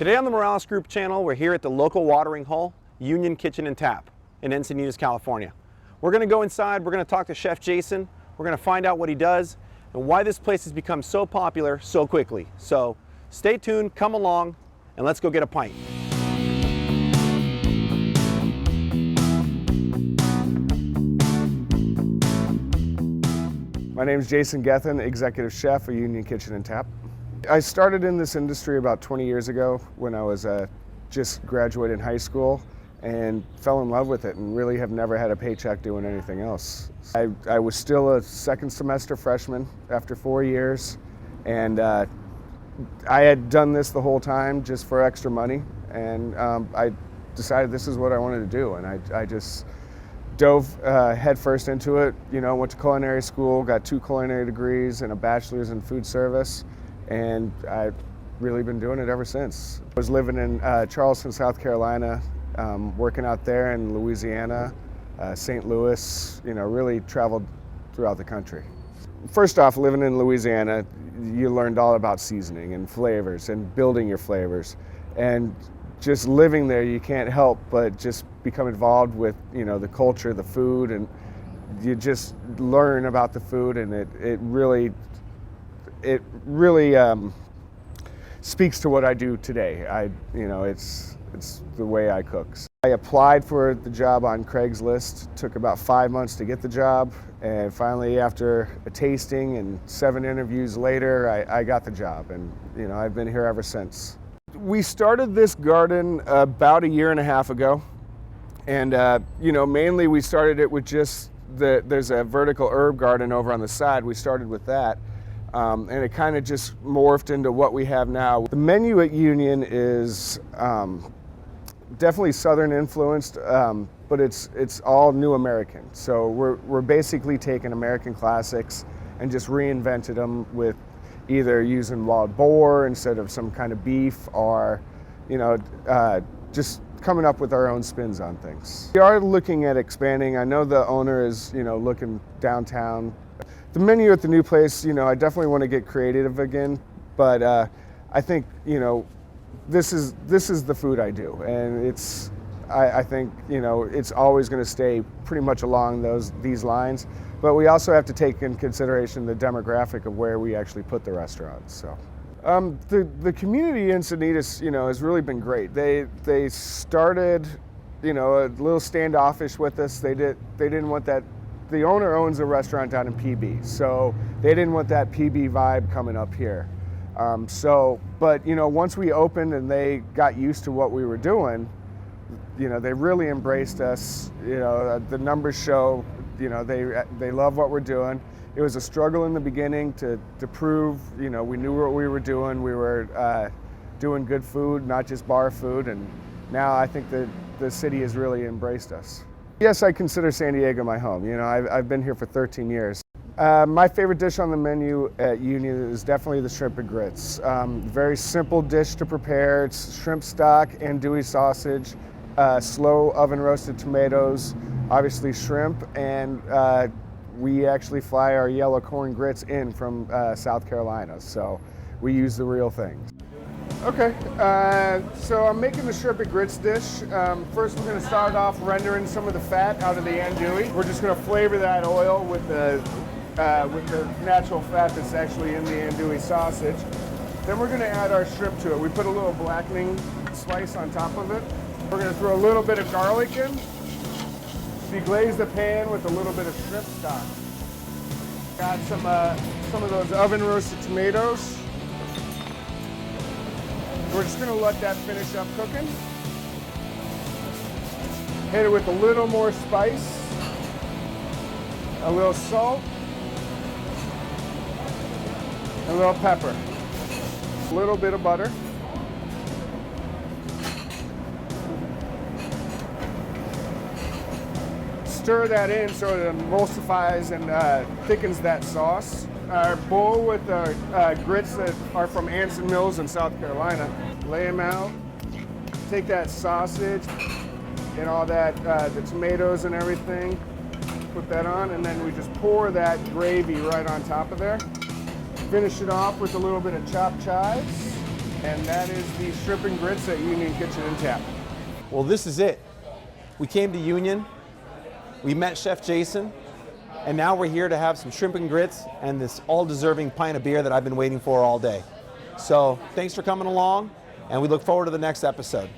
Today on the Morales Group channel, we're here at the local watering hole, Union Kitchen and Tap in Encinitas, California. We're going to go inside, we're going to talk to Chef Jason, we're going to find out what he does and why this place has become so popular so quickly. So stay tuned, come along, and let's go get a pint. My name is Jason Gethin, Executive Chef at Union Kitchen and Tap. I started in this industry about 20 years ago when I was just graduated high school and fell in love with it and really have never had a paycheck doing anything else. I was still a second semester freshman after 4 years, and I had done this the whole time just for extra money, and I decided this is what I wanted to do, and I just dove headfirst into it. You know, went to culinary school, got 2 culinary degrees and a bachelor's in food service, and I've really been doing it ever since. I was living in Charleston, South Carolina, working out there in Louisiana, St. Louis, you know, really traveled throughout the country. First off, living in Louisiana, you learned all about seasoning and flavors and building your flavors. And just living there, you can't help but just become involved with, you know, the culture, the food, and you just learn about the food, and it really speaks to what I do today. You know, it's the way I cook. I applied for the job on Craigslist. Took about 5 months to get the job, and finally, after a tasting and 7 interviews later, I got the job, and you know, I've been here ever since. We started this garden about 1.5 years ago, and you know, mainly we started it with just there's a vertical herb garden over on the side. We started with that. And it kind of just morphed into what we have now. The menu at Union is definitely Southern influenced, but it's all new American. So we're basically taking American classics and just reinvented them with either using wild boar instead of some kind of beef, or you know, just coming up with our own spins on things. We are looking at expanding. I know the owner is, you know, looking downtown. The menu at the new place, you know, I definitely want to get creative again, but I think, you know, this is the food I do, and I think, you know, it's always going to stay pretty much along these lines, but we also have to take in consideration the demographic of where we actually put the restaurant. So the community in Encinitas, you know, has really been great. They started, you know, a little standoffish with us. They didn't want that. The owner owns a restaurant down in PB, so they didn't want that PB vibe coming up here. But you know, once we opened and they got used to what we were doing, you know, they really embraced us. You know, the numbers show, you know, they love what we're doing. It was a struggle in the beginning to prove, you know, we knew what we were doing. We were doing good food, not just bar food, and now I think that the city has really embraced us. Yes, I consider San Diego my home. You know, I've been here for 13 years. My favorite dish on the menu at Union is definitely the shrimp and grits. Very simple dish to prepare. It's shrimp stock, andouille sausage, slow oven roasted tomatoes, obviously shrimp, and we actually fly our yellow corn grits in from South Carolina, so we use the real thing. Okay, so I'm making the shrimp and grits dish. First, we're going to start off rendering some of the fat out of the andouille. We're just going to flavor that oil with the natural fat that's actually in the andouille sausage. Then we're going to add our shrimp to it. We put a little blackening slice on top of it. We're going to throw a little bit of garlic in. Deglaze the pan with a little bit of shrimp stock. Got some of those oven roasted tomatoes. We're just going to let that finish up cooking. Hit it with a little more spice, a little salt, a little pepper, a little bit of butter. Stir that in so it emulsifies and thickens that sauce. Our bowl with our grits that are from Anson Mills in South Carolina. Lay them out, take that sausage and all that, the tomatoes and everything, put that on, and then we just pour that gravy right on top of there. Finish it off with a little bit of chopped chives. And that is the shrimp and grits at Union Kitchen and Tap. Well, this is it. We came to Union, we met Chef Jason, and now we're here to have some shrimp and grits and this all-deserving pint of beer that I've been waiting for all day. So thanks for coming along, and we look forward to the next episode.